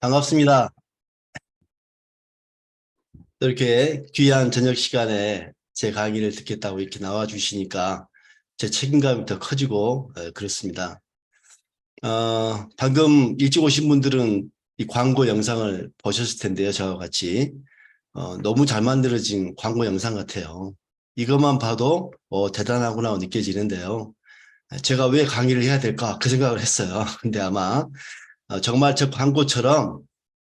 반갑습니다. 이렇게 귀한 저녁 시간에 제 강의를 듣겠다고 이렇게 나와 주시니까 제 책임감이 더 커지고 그렇습니다. 방금 일찍 오신 분들은 이 광고 영상을 보셨을 텐데요. 저와 같이 너무 잘 만들어진 광고 영상 같아요. 이것만 봐도 대단하구나 느껴지는데요. 제가 왜 강의를 해야 될까 그 생각을 했어요. 근데 아마 정말 저 광고처럼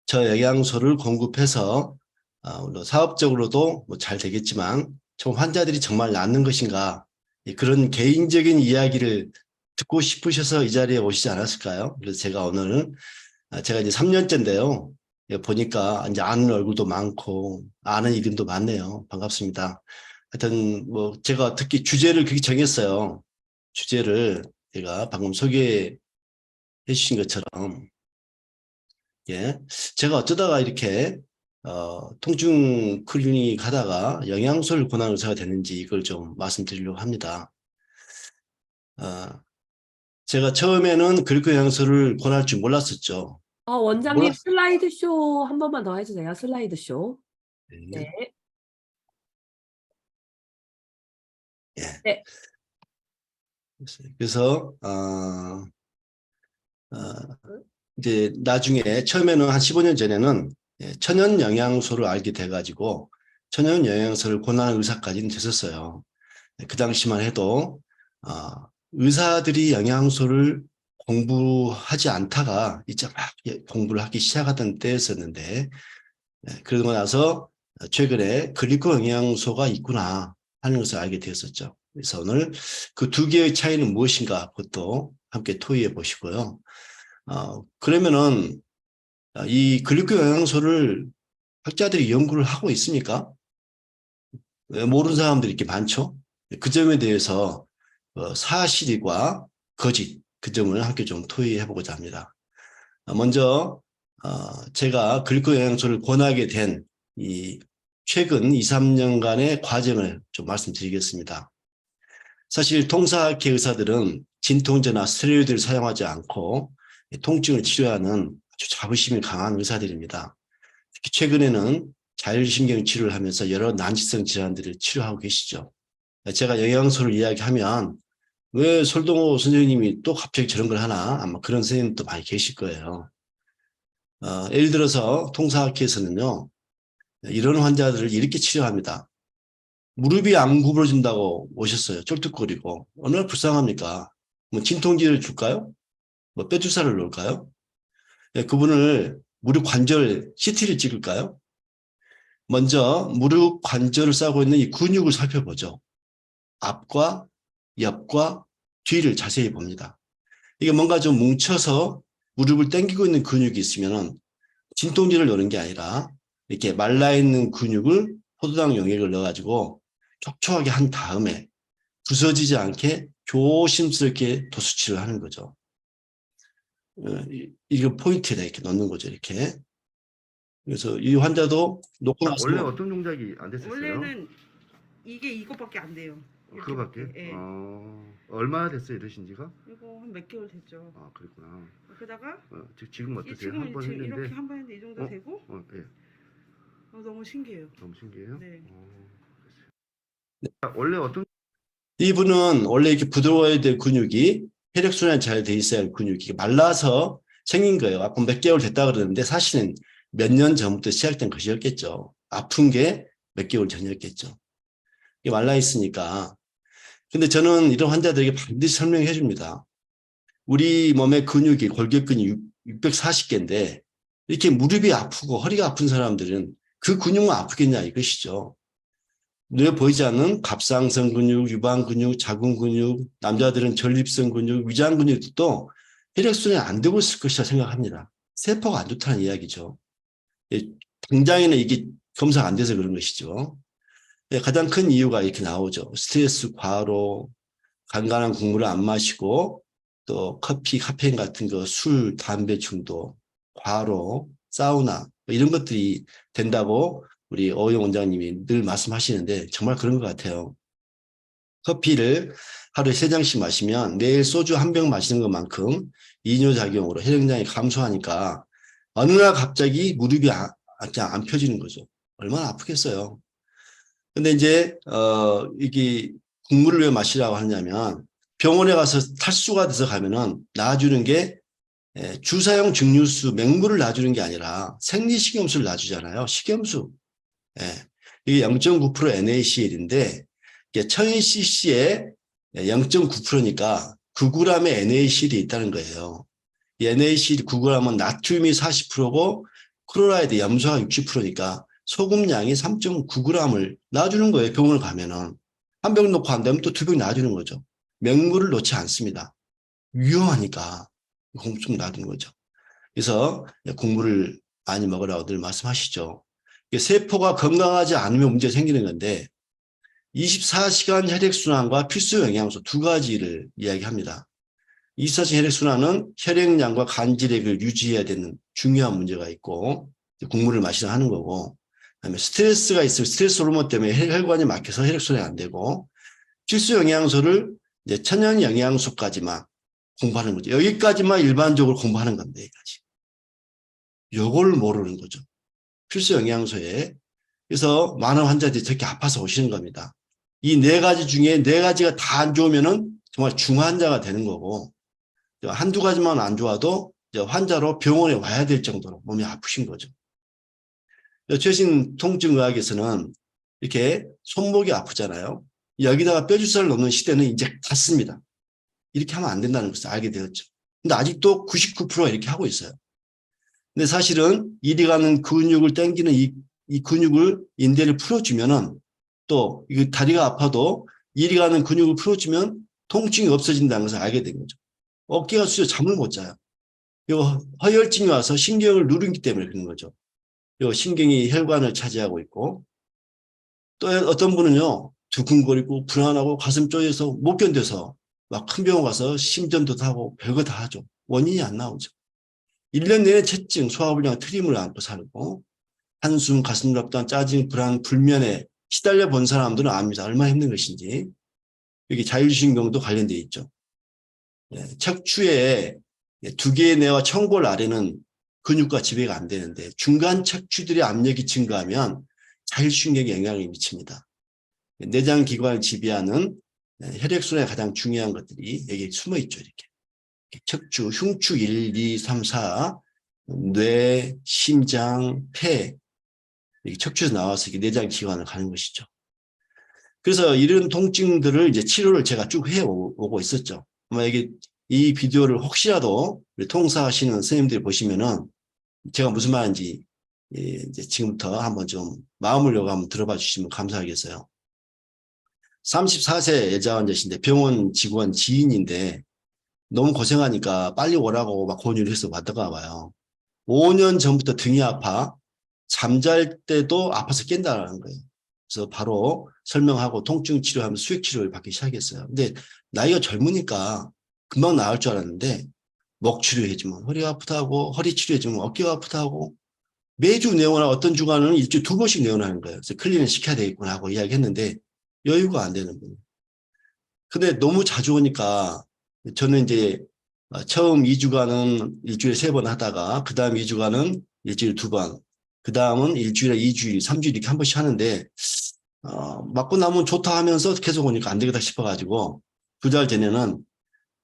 저 영양소를 공급해서 물론 사업적으로도 뭐잘 되겠지만 저 환자들이 정말 낫는 것인가 그런 개인적인 이야기를 듣고 싶으셔서 이 자리에 오시지 않았을까요? 그래서 제가 오늘 제가 이제 3년째인데요. 보니까 이제 아는 얼굴도 많고 아는 이름도 많네요. 반갑습니다. 하여튼 뭐 제가 특히 주제를 그렇게 정했어요. 주제를 제가 방금 소개해 주신 것처럼 예. 제가 어쩌다가 이렇게, 통증 클리닉 가다가 영양소를 권한 의사가 됐는지 이걸 좀 말씀드리려고 합니다. 어, 제가 처음에는 글리코 영양소를 권할 줄 몰랐었죠. 원장님 슬라이드 쇼 한 번만 더 해주세요. 슬라이드 쇼. 네. 네. 예. 네. 그래서, 이제 나중에 처음에는 한 15년 전에는 천연 영양소를 알게 돼가지고 천연 영양소를 권하는 의사까지는 됐었어요. 그 당시만 해도 의사들이 영양소를 공부하지 않다가 이제 막 공부를 하기 시작하던 때였었는데 그러고 나서 최근에 글리코 영양소가 있구나 하는 것을 알게 되었었죠. 그래서 오늘 그 두 개의 차이는 무엇인가 그것도 함께 토의해 보시고요. 그러면은 이 글리코 영양소를 학자들이 연구를 하고 있습니까? 모르는 사람들이 이렇게 많죠. 그 점에 대해서 사실과 거짓 그 점을 함께 좀 토의해 보고자 합니다. 먼저 제가 글리코 영양소를 권하게 된 이 최근 2, 3년간의 과정을 좀 말씀드리겠습니다. 사실 통사학회 의사들은 진통제나 스테로이드를 사용하지 않고 통증을 치료하는 아주 자부심이 강한 의사들입니다. 특히 최근에는 자율신경 치료를 하면서 여러 난치성 질환들을 치료하고 계시죠. 제가 영양소를 이야기하면 왜 솔동호 선생님이 또 갑자기 저런 걸 하나 아마 그런 선생님도 많이 계실 거예요. 예를 들어서 통사학회에서는요. 이런 환자들을 이렇게 치료합니다. 무릎이 안 구부러진다고 오셨어요. 쩔뚝거리고. 얼마나 불쌍합니까? 뭐 진통제를 줄까요? 뭐 뼈주사를 놓을까요? 그분을 무릎 관절 CT를 찍을까요? 먼저 무릎 관절을 싸고 있는 이 근육을 살펴보죠. 앞과 옆과 뒤를 자세히 봅니다. 이게 뭔가 좀 뭉쳐서 무릎을 당기고 있는 근육이 있으면 진통제를 넣는 게 아니라 이렇게 말라있는 근육을 포도당 용액을 넣어가지고 촉촉하게 한 다음에 부서지지 않게 조심스럽게 도수치를 하는 거죠. 이거 포인트에다 이렇게 넣는 거죠. 이렇게. 그래서 이 환자도 놓고 나서 원래 어떤 동작이 안 됐었어요? 원래는 이게 이거밖에 안 돼요. 그거밖에? 예. 얼마나 됐어요 이러신 지가? 이거 한 몇 개월 됐죠. 아 그랬구나. 그러다가 지금 어떠세요? 지금 한 번 했는데 이렇게 한 번 했는데 이 정도 되고 예. 너무 신기해요. 너무 신기해요? 네. 원래 어떤 이분은 원래 이렇게 부드러워야 될 근육이 혈액순환이 잘 돼 있어야 할 근육이 말라서 생긴 거예요. 아까 몇 개월 됐다 그러는데 사실은 몇 년 전부터 시작된 것이었겠죠. 아픈 게 몇 개월 전이었겠죠. 이게 말라 있으니까. 근데 저는 이런 환자들에게 반드시 설명해 줍니다. 우리 몸의 근육이 골격근이 640개인데 이렇게 무릎이 아프고 허리가 아픈 사람들은 그 근육만 아프겠냐 이것이죠. 눈에 보이지 않는 갑상선 근육, 유방 근육, 자궁 근육, 남자들은 전립선 근육, 위장 근육도 혈액순환이 안 되고 있을 것이라 생각합니다. 세포가 안 좋다는 이야기죠. 당장에는 이게 검사가 안 돼서 그런 것이죠. 가장 큰 이유가 이렇게 나오죠. 스트레스 과로, 간간한 국물을 안 마시고 또 커피, 카페인 같은 거, 술, 담배 중독, 과로, 사우나 이런 것들이 된다고 우리 오영 원장님이 늘 말씀하시는데 정말 그런 것 같아요. 커피를 하루에 3잔씩 마시면 내일 소주 한 병 마시는 것만큼 이뇨작용으로 혈액량이 감소하니까 어느 날 갑자기 무릎이 그냥 안 펴지는 거죠. 얼마나 아프겠어요. 근데 이제 이게 국물을 왜 마시라고 하냐면 병원에 가서 탈수가 돼서 가면은 놔주는 게 주사용 증류수 맹물을 놔주는 게 아니라 생리식염수를 놔주잖아요. 식염수. 이게 0.9% NaCl인데 이게 1000cc에 0.9%니까 9g의 NaCl이 있다는 거예요. 이 NaCl 9g은 나트륨이 40%고 클로라이드 염소가 60%니까 소금량이 3.9g을 놔주는 거예요. 병원을 가면은. 한 병 놓고 안 되면 또 2병 놔주는 거죠. 맹물을 놓지 않습니다. 위험하니까 좀 놔두는 거죠. 그래서 국물을 많이 먹으라고 늘 말씀하시죠. 세포가 건강하지 않으면 문제가 생기는 건데 24시간 혈액순환과 필수 영양소 두 가지를 이야기합니다. 24시간 혈액순환은 혈액량과 간질액을 유지해야 되는 중요한 문제가 있고 국물을 마시라 하는 거고, 그다음에 스트레스가 있으면 스트레스 호르몬 때문에 혈관이 막혀서 혈액순환이 안 되고, 필수 영양소를 이제 천연 영양소까지만 공부하는 거죠. 여기까지만 일반적으로 공부하는 건데, 여기까지. 요걸 모르는 거죠. 필수 영양소에. 그래서 많은 환자들이 저렇게 아파서 오시는 겁니다. 이 4가지 중에 4가지가 다 안 좋으면은 정말 중환자가 되는 거고, 한두 가지만 안 좋아도 환자로 병원에 와야 될 정도로 몸이 아프신 거죠. 최신 통증의학에서는 이렇게 손목이 아프잖아요. 여기다가 뼈주사를 넣는 시대는 이제 갔습니다. 이렇게 하면 안 된다는 것을 알게 되었죠. 근데 아직도 99% 이렇게 하고 있어요. 근데 사실은 이리 가는 근육을 당기는 이 근육을 인대를 풀어주면은 또 이 다리가 아파도 이리 가는 근육을 풀어주면 통증이 없어진다는 것을 알게 된 거죠. 어깨가 수저 잠을 못 자요. 요 허혈증이 와서 신경을 누르기 때문에 그런 거죠. 요 신경이 혈관을 차지하고 있고, 또 어떤 분은요 두근거리고 불안하고 가슴 쪼여서 못 견뎌서 막 큰 병원 가서 심전도 하고 별거 다 하죠. 원인이 안 나오죠. 1년 내내 체증, 소화불량, 트림을 안고 살고 한숨, 가슴답답, 짜증, 불안, 불면에 시달려 본 사람들은 압니다. 얼마나 힘든 것인지. 여기 자율신경도 관련되어 있죠. 척추에 2개의 뇌와 청골 아래는 근육과 지배가 안 되는데 중간 척추들의 압력이 증가하면 자율신경에 영향을 미칩니다. 내장 기관을 지배하는 혈액순환에 가장 중요한 것들이 여기 숨어 있죠. 이렇게 척추, 흉추 1, 2, 3, 4, 뇌, 심장, 폐, 이렇게 척추에서 나와서 이렇게 내장 기관을 가는 것이죠. 그래서 이런 통증들을 이제 치료를 제가 쭉 해오고 있었죠. 만약에 이 비디오를 혹시라도 통사하시는 선생님들이 보시면은 제가 무슨 말인지 이제 지금부터 한번 좀 마음을 열고 한번 들어봐 주시면 감사하겠어요. 34세 여자 환자신데 병원 직원 지인인데 너무 고생하니까 빨리 오라고 막 권유를 해서 왔다가 와요. 5년 전부터 등이 아파 잠잘 때도 아파서 깬다는 거예요. 그래서 바로 설명하고 통증 치료하면서 수액 치료를 받기 시작했어요. 근데 나이가 젊으니까 금방 나을 줄 알았는데 목 치료해주면 허리가 아프다고, 허리 치료해주면 어깨가 아프다고, 매주 내원하고 어떤 주간은 일주일에 2번씩 내원하는 거예요. 그래서 클리닉 시켜야 되겠구나 하고 이야기했는데 여유가 안 되는 거예요. 근데 너무 자주 오니까 저는 이제 처음 2주간은 일주일에 3번 하다가 그 다음 2주간은 일주일에 2번, 그 다음은 일주일에 2주일, 3주일 이렇게 한 번씩 하는데 맞고 나면 좋다 하면서 계속 오니까 안 되겠다 싶어가지고 2달 전에는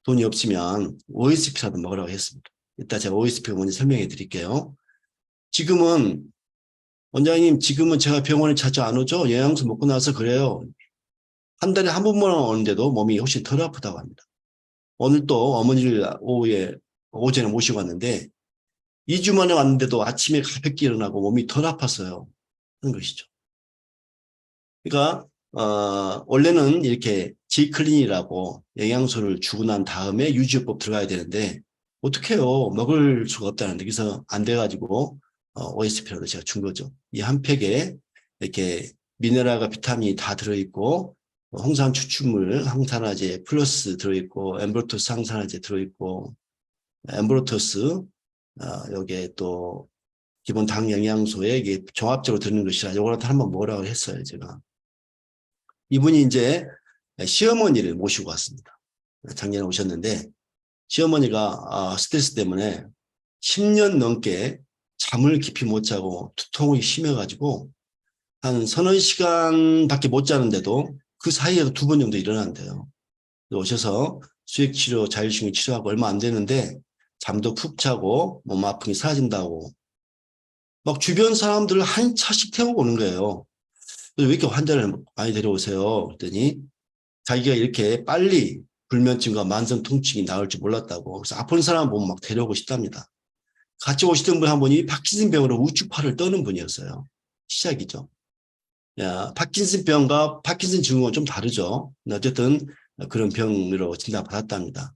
돈이 없으면 OSP라도 먹으라고 했습니다. 이따 제가 OSP 먼저 설명해 드릴게요. 지금은 원장님 지금은 제가 병원에 자주 안 오죠? 영양소 먹고 나서 그래요. 한 달에 한 번만 오는데도 몸이 훨씬 덜 아프다고 합니다. 오늘 또 어머니를 오전에 모시고 왔는데 2주 만에 왔는데도 아침에 가볍게 일어나고 몸이 덜 아팠어요. 하는 것이죠. 그러니까 원래는 이렇게 G클린이라고 영양소를 주고 난 다음에 유지요법 들어가야 되는데 어떻게 해요? 먹을 수가 없다는데 그래서 안 돼가지고 OSP라도 제가 준 거죠. 이 한 팩에 이렇게 미네랄과 비타민이 다 들어있고 홍삼 추출물 항산화제 플러스 들어있고 엠브로토스 항산화제 들어있고 엠브로토스 여기에 또 기본 당 영양소에 이게 종합적으로 드는 것이라 요거를 한번 먹으라고 했어요. 제가 이분이 이제 시어머니를 모시고 왔습니다. 작년에 오셨는데 시어머니가 스트레스 때문에 10년 넘게 잠을 깊이 못 자고 두통이 심해가지고 한 서너 시간밖에 못 자는데도 그 사이에도 2번 정도 일어난대요. 오셔서 수액치료, 자율신경 치료하고 얼마 안 되는데 잠도 푹 자고 몸 아픔이 사라진다고 막 주변 사람들을 한 차씩 태우고 오는 거예요. 그래서 왜 이렇게 환자를 많이 데려오세요? 그랬더니 자기가 이렇게 빨리 불면증과 만성 통증이 나을 줄 몰랐다고. 그래서 아픈 사람 보면 막 데려오고 싶답니다. 같이 오시던 분 한 분이 파킨슨병으로 우측팔을 떠는 분이었어요. 시작이죠. 야, 파킨슨병과 파킨슨 증후군 좀 다르죠. 어쨌든 그런 병으로 진단받았답니다.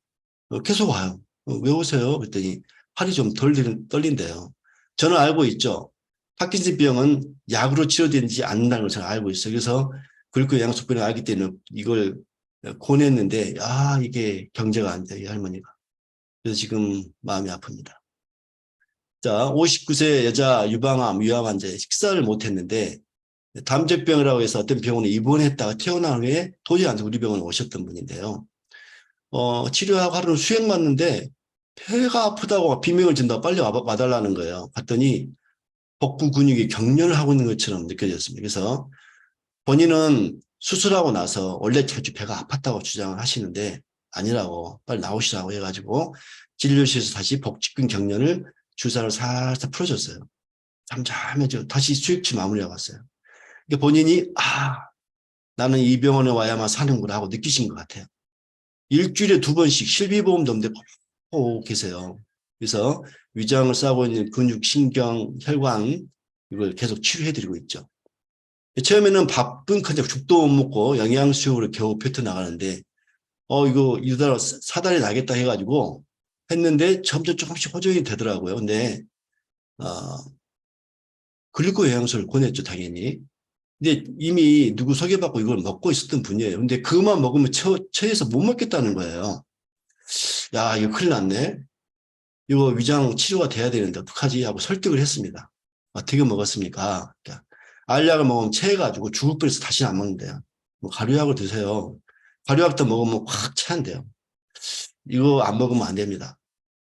계속 와요. 왜 오세요? 그랬더니 팔이 좀 떨린대요. 저는 알고 있죠. 파킨슨병은 약으로 치료되지 않는다는 걸 저는 알고 있어요. 그래서 글루코영양소병을 알기 때문에 이걸 권했는데 이게 경제가 안 돼요. 이 할머니가. 그래서 지금 마음이 아픕니다. 자, 59세 여자 유방암 환자에 식사를 못했는데 담즙병이라고 해서 어떤 병원에 입원했다가 태어난 후에 도저히 안 돼서 우리 병원에 오셨던 분인데요. 치료하고 하루는 수액 맞는데 폐가 아프다고 비명을 진다고 빨리 와달라는 거예요. 봤더니 복부 근육이 경련을 하고 있는 것처럼 느껴졌습니다. 그래서 본인은 수술하고 나서 원래 자주 배가 아팠다고 주장을 하시는데 아니라고 빨리 나오시라고 해가지고 진료실에서 다시 복직근 경련을 주사를 살짝 풀어줬어요. 잠잠해져 다시 수액치 마무리하고 왔어요. 그러니까 본인이 나는 이 병원에 와야만 사는구나 하고 느끼신 것 같아요. 일주일에 2번씩 실비보험도 없는데 꼭 계세요. 그래서 위장을 싸고 있는 근육, 신경, 혈관 이걸 계속 치료해드리고 있죠. 처음에는 바쁜 컨셉 죽도 못 먹고 영양수용으로 겨우 뱉어나가는데 이거 이러다 사달이 나겠다 해가지고 했는데 점점 조금씩 호전이 되더라고요. 근데 글루코 영양소를 권했죠, 당연히. 근데 이미 누구 소개받고 이걸 먹고 있었던 분이에요. 근데 그것만 먹으면 처해서 못 먹겠다는 거예요. 야, 이거 큰일 났네. 이거 위장 치료가 돼야 되는데 어떡하지? 하고 설득을 했습니다. 어떻게 먹었습니까? 그러니까 알약을 먹으면 체해가지고 죽을 뻔해서 다시 안 먹는데요. 뭐 가루약을 드세요. 가루약도 먹으면 확 체한대요. 이거 안 먹으면 안 됩니다.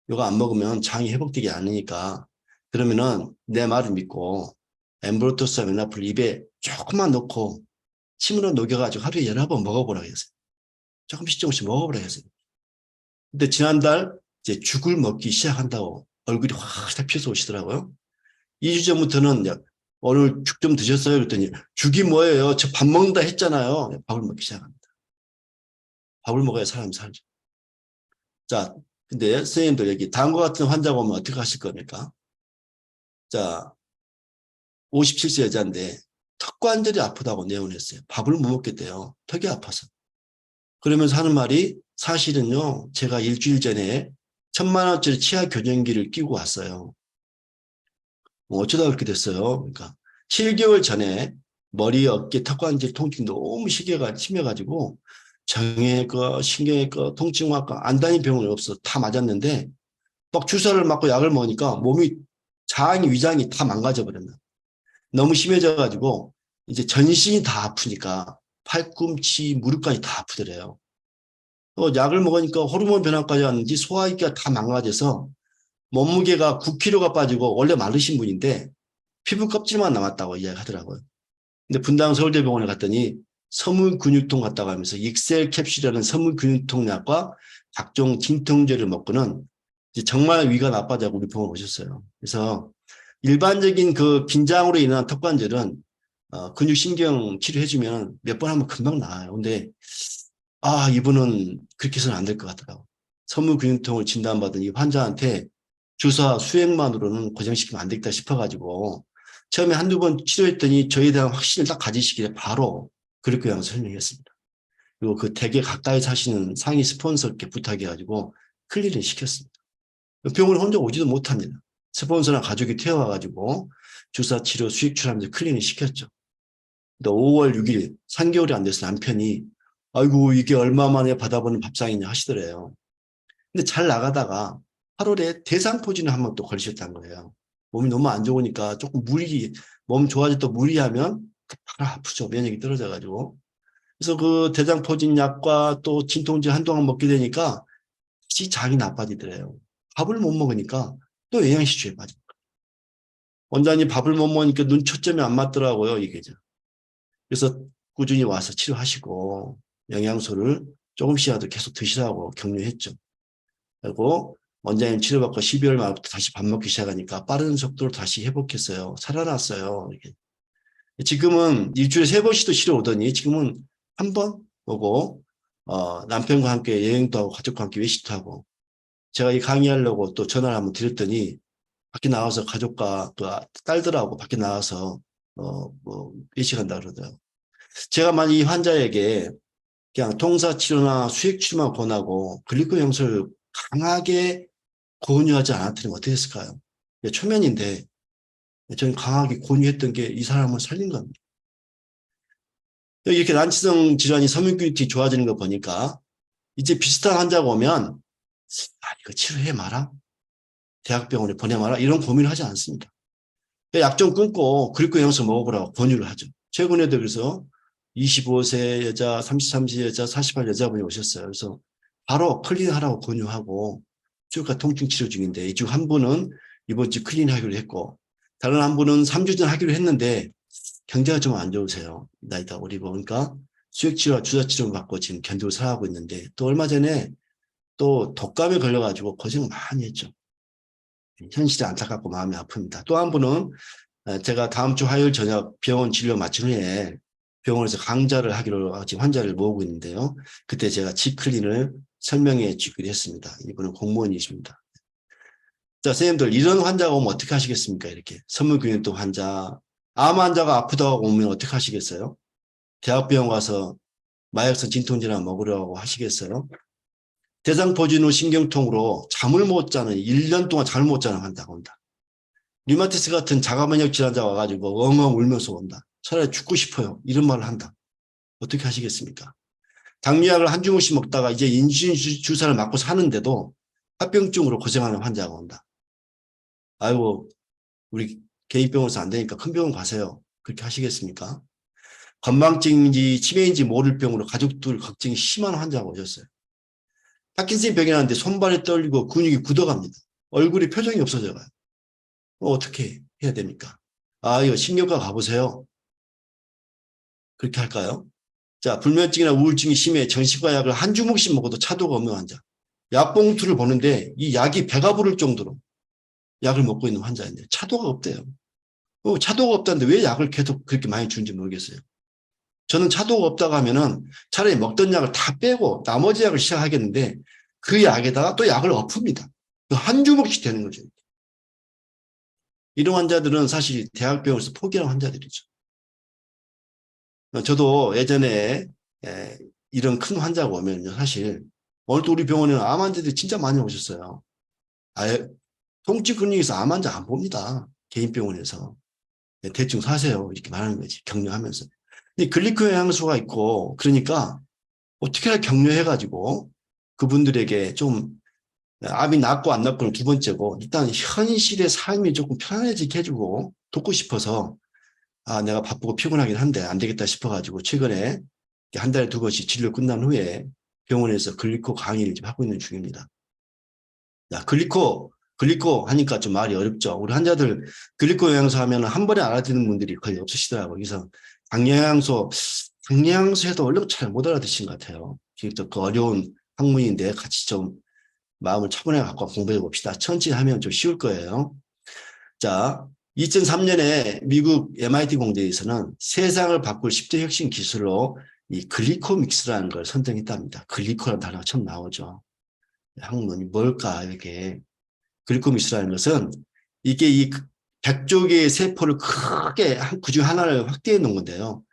이거 안 먹으면 장이 회복되지 않으니까 그러면은 내 말을 믿고 엠브로토스 메나풀 입에 조금만 넣고 침으로 녹여가지고 하루에 11번 먹어보라고 했어요. 조금씩 먹어보라고 했어요. 근데 지난달 이제 죽을 먹기 시작한다고 얼굴이 확 피어서 오시더라고요. 2주 전부터는 오늘 죽 좀 드셨어요? 그랬더니 죽이 뭐예요? 저 밥 먹는다 했잖아요. 밥을 먹기 시작합니다. 밥을 먹어야 사람이 살죠. 자, 근데 선생님들 여기 다음과 같은 환자가 오면 어떻게 하실 겁니까? 자, 57세 여자인데 턱관절이 아프다고 내원했어요. 밥을 못 먹겠대요. 턱이 아파서. 그러면서 하는 말이 사실은요. 제가 일주일 전에 1,000만 원짜리 치아 교정기를 끼고 왔어요. 어쩌다 그렇게 됐어요. 그러니까 7개월 전에 머리, 어깨, 턱관절 통증이 너무 심해가지고 정형외과, 신경외과, 통증학과 안 다닌 병원이 없어. 다 맞았는데 막 주사를 맞고 약을 먹으니까 몸이 장, 위장이 다 망가져버렸나. 너무 심해져가지고 이제 전신이 다 아프니까 팔꿈치, 무릎까지 다 아프더래요. 약을 먹으니까 호르몬 변화까지 왔는지 소화기가 다 망가져서 몸무게가 9kg가 빠지고 원래 마르신 분인데 피부 껍질만 남았다고 이야기하더라고요. 근데 분당 서울대병원에 갔더니 섬유근육통 같다고 하면서 익셀 캡슐이라는 섬유근육통 약과 각종 진통제를 먹고는 이제 정말 위가 나빠지고 우리 병원 오셨어요. 그래서 일반적인 그 긴장으로 인한 턱관절은 근육신경 치료해주면 몇 번 하면 금방 나아요. 근데 이분은 그렇게 해서는 안 될 것 같더라고요. 섬유근육통을 진단받은 이 환자한테 주사 수액만으로는 고정시키면 안 되겠다 싶어가지고 처음에 한두 번 치료했더니 저에 대한 확신을 딱 가지시길래 바로 그렇게 그냥 설명했습니다. 그리고 그 댁에 가까이 사시는 상위 스폰서께 부탁해가지고 클리닝 시켰습니다. 병원에 혼자 오지도 못합니다. 스폰서나 가족이 태워와가지고 주사 치료 수액 치료하면서 클리닝 시켰죠. 근데 5월 6일 3개월이 안 돼서 남편이 아이고 이게 얼마 만에 받아보는 밥상이냐 하시더래요. 근데 잘 나가다가 8월에 대상포진을 한 번 또 걸리셨다는 거예요. 몸이 너무 안 좋으니까 조금 몸 좋아졌다 무리하면 바로 아프죠. 면역이 떨어져가지고. 그래서 그 대상포진 약과 또 진통제 한동안 먹게 되니까 다시 장이 나빠지더래요. 밥을 못 먹으니까 또 영양실조에 빠집니다. 원장님 밥을 못 먹으니까 눈 초점이 안 맞더라고요. 이게. 그래서 꾸준히 와서 치료하시고 영양소를 조금씩이라도 계속 드시라고 격려했죠. 그리고 원장님 치료받고 12월 말부터 다시 밥 먹기 시작하니까 빠른 속도로 다시 회복했어요. 살아났어요. 이게. 지금은 일주일에 3번씩도 치료 오더니 지금은 한 번 오고 남편과 함께 여행도 하고 가족과 함께 외식도 하고 제가 이 강의하려고 또 전화를 한번 드렸더니 밖에 나가서 가족과 또 딸들하고 밖에 나가서 외식한다 그러더라고요. 제가 만약 이 환자에게 그냥 통사치료나 수액치료만 권하고 글리코겐 영양소를 강하게 권유하지 않았더니 어떻게 했을까요? 초면인데 저는 강하게 권유했던 게 이 사람을 살린 겁니다. 이렇게 난치성 질환이 섬유균이 좋아지는 거 보니까 이제 비슷한 환자가 오면 이거 치료해 마라. 대학병원에 보내 마라. 이런 고민을 하지 않습니다. 약 좀 끊고 글리코겐 영양소 먹어보라고 권유를 하죠. 최근에도 그래서 25세 여자, 33세 여자, 48 여자분이 오셨어요. 그래서 바로 클린하라고 권유하고 수족과 통증 치료 중인데 이 중 한 분은 이번 주 클린하기로 했고 다른 한 분은 3주 전 하기로 했는데 경제가 좀 안 좋으세요. 나이가 우리 보니까 수액치료와 주사치료를 받고 지금 견디고 살아가고 있는데 또 얼마 전에 또 독감에 걸려가지고 고생을 많이 했죠. 현실이 안타깝고 마음이 아픕니다. 또 한 분은 제가 다음 주 화요일 저녁 병원 진료 마친 후에 병원에서 강좌를 하기로 지금 환자를 모으고 있는데요. 그때 제가 지클린을 설명해 주기로 했습니다. 이분은 공무원이십니다. 자, 선생님들 이런 환자가 오면 어떻게 하시겠습니까? 이렇게 섬유균형통 환자, 암 환자가 아프다고 오면 어떻게 하시겠어요? 대학병원 가서 마약성 진통제나 먹으려고 하시겠어요? 대상포진후 신경통으로 잠을 못 자는 1년 동안 잠을 못 자는 환자가 온다. 류마티스 같은 자가면역 질환자가 와가지고 엉엉 울면서 온다. 차라리 죽고 싶어요. 이런 말을 한다. 어떻게 하시겠습니까? 당뇨약을 한 주먹씩 먹다가 이제 인슐린 주사를 맞고 사는데도 합병증으로 고생하는 환자가 온다. 아이고 우리 개인병원에서 안 되니까 큰 병원 가세요. 그렇게 하시겠습니까? 건망증인지 치매인지 모를 병으로 가족들 걱정이 심한 환자가 오셨어요. 파킨슨 병이 나는데 손발이 떨리고 근육이 굳어갑니다. 얼굴에 표정이 없어져가요. 어떻게 해야 됩니까? 이거 신경과 가보세요. 그렇게 할까요? 자, 불면증이나 우울증이 심해 정신과 약을 한 주먹씩 먹어도 차도가 없는 환자. 약봉투를 보는데 이 약이 배가 부를 정도로 약을 먹고 있는 환자인데 차도가 없대요. 차도가 없다는데 왜 약을 계속 그렇게 많이 주는지 모르겠어요. 저는 차도가 없다고 하면은 차라리 먹던 약을 다 빼고 나머지 약을 시작하겠는데 그 약에다가 또 약을 엎습니다. 한 주먹씩 되는 거죠. 이런 환자들은 사실 대학병원에서 포기하는 환자들이죠. 저도 예전에 이런 큰 환자가 오면요. 사실 오늘도 우리 병원에는 암 환자들이 진짜 많이 오셨어요. 통증 근육에서 암 환자 안 봅니다. 개인 병원에서. 대충 사세요. 이렇게 말하는 거지. 격려하면서. 근데 글리코겐 영양소가 있고 그러니까 어떻게나 격려해가지고 그분들에게 좀 암이 낫고 안 낫고는 두 번째고 일단 현실의 삶이 조금 편안해지게 해주고 돕고 싶어서 내가 바쁘고 피곤하긴 한데 안 되겠다 싶어가지고 최근에 한 달에 2번씩 진료 끝난 후에 병원에서 글리코 강의를 좀 하고 있는 중입니다. 야, 글리코 하니까 좀 말이 어렵죠. 우리 환자들 글리코 영양소 하면 한 번에 알아듣는 분들이 거의 없으시더라고요. 그래서 당뇨양소에도 얼른 잘 못 알아듣신 것 같아요. 그 어려운 학문인데 같이 좀 마음을 차분하게 갖고 공부해 봅시다. 천천히 하면 좀 쉬울 거예요. 자, 2003년에 미국 MIT 공대에서는 세상을 바꿀 10대 혁신 기술로 이 글리코믹스라는 걸 선정했답니다. 글리코라는 단어가 처음 나오죠. 학문이 뭘까 이렇게. 글리코믹스라는 것은 이게 이 100조 개의 세포를 크게 그중 하나를 확대해 놓은 건데요.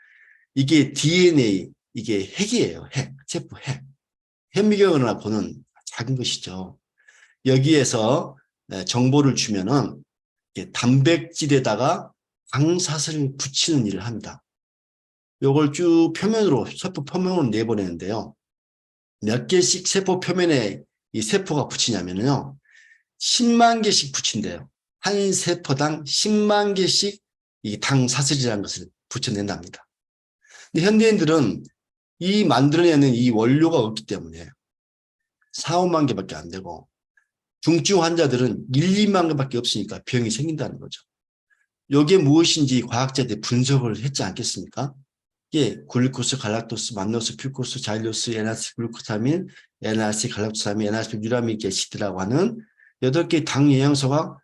이게 DNA, 이게 핵이에요. 세포 핵. 현미경으로나 보는 작은 것이죠. 여기에서 정보를 주면은 단백질에다가 방사선을 붙이는 일을 합니다. 요걸 쭉 표면으로, 세포 표면으로 내보내는데요. 몇 개씩 세포 표면에 이 세포가 붙이냐면요. 10만 개씩 붙인대요. 한 세포당 10만 개씩 이 당사슬이라는 것을 붙여낸답니다. 근데 현대인들은 이 만들어내는 이 원료가 없기 때문에 4, 5만 개밖에 안 되고 중증 환자들은 1, 2만 개밖에 없으니까 병이 생긴다는 거죠. 이게 무엇인지 과학자들이 분석을 했지 않겠습니까? 이게 글루코스, 갈락토스, 만노스, 퓨코스, 자일로스, 에나스, 글루코사민, 에나스, 갈락토사민, 에나스, 유라밀 애시드라고 하는 8개의 당 영양소가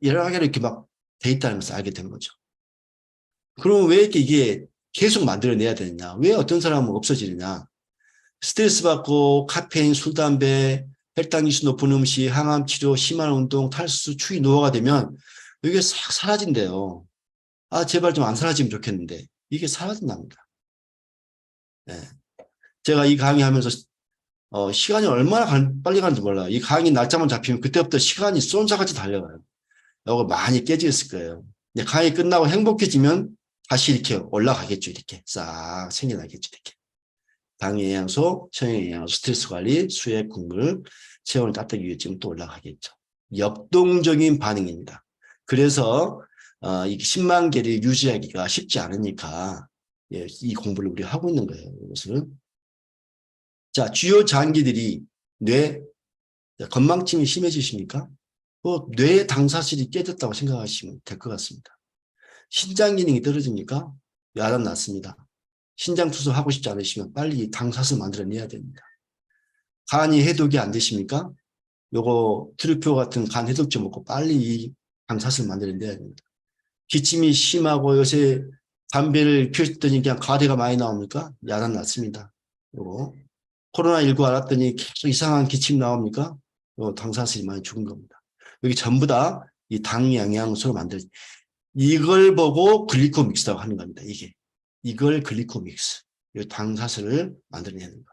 여러 개로 이렇게 막 돼 있다는 것을 알게 된 거죠. 그럼 왜 이렇게 이게 계속 만들어내야 되느냐? 왜 어떤 사람은 없어지느냐? 스트레스 받고 카페인, 술, 담배, 혈당 지수 높은 음식, 항암 치료, 심한 운동, 탈수, 추위, 노화가 되면 이게 싹 사라진대요. 아, 제발 좀 안 사라지면 좋겠는데 이게 사라진답니다. 네. 제가 이 강의하면서 시간이 얼마나 빨리 가는지 몰라요. 이 강의 날짜만 잡히면 그때부터 시간이 쏜사같이 달려가요. 이거 많이 깨지겠을 거예요. 이제 강의 끝나고 행복해지면 다시 이렇게 올라가겠죠. 이렇게 싹 생겨나겠죠. 이렇게. 당 영양소, 청양 영양소, 스트레스 관리, 수액, 국물, 체온을 따뜻하게 유지하면 또 올라가겠죠. 역동적인 반응입니다. 그래서 이 10만 개를 유지하기가 쉽지 않으니까 이 공부를 우리가 하고 있는 거예요. 이것은. 자, 주요 장기들이 뇌, 건망증이 심해지십니까? 뇌의 당사실이 깨졌다고 생각하시면 될 것 같습니다. 신장 기능이 떨어집니까? 야단 났습니다. 신장 투석하고 싶지 않으시면 빨리 당사슬 만들어내야 됩니다. 간이 해독이 안 되십니까? 요거 트루표 같은 간 해독제 먹고 빨리 이 당사슬 만들어내야 됩니다. 기침이 심하고 요새 담배를 피웠더니 그냥 가래가 많이 나옵니까? 야단 났습니다. 요거 코로나19 알았더니 계속 이상한 기침 나옵니까? 요 당사슬이 많이 죽은 겁니다. 여기 전부 다 이 당 영양소로 만들어진 이걸 보고 글리코믹스라고 하는 겁니다. 이걸 글리코믹스, 이 당사슬을 만들어내는 거.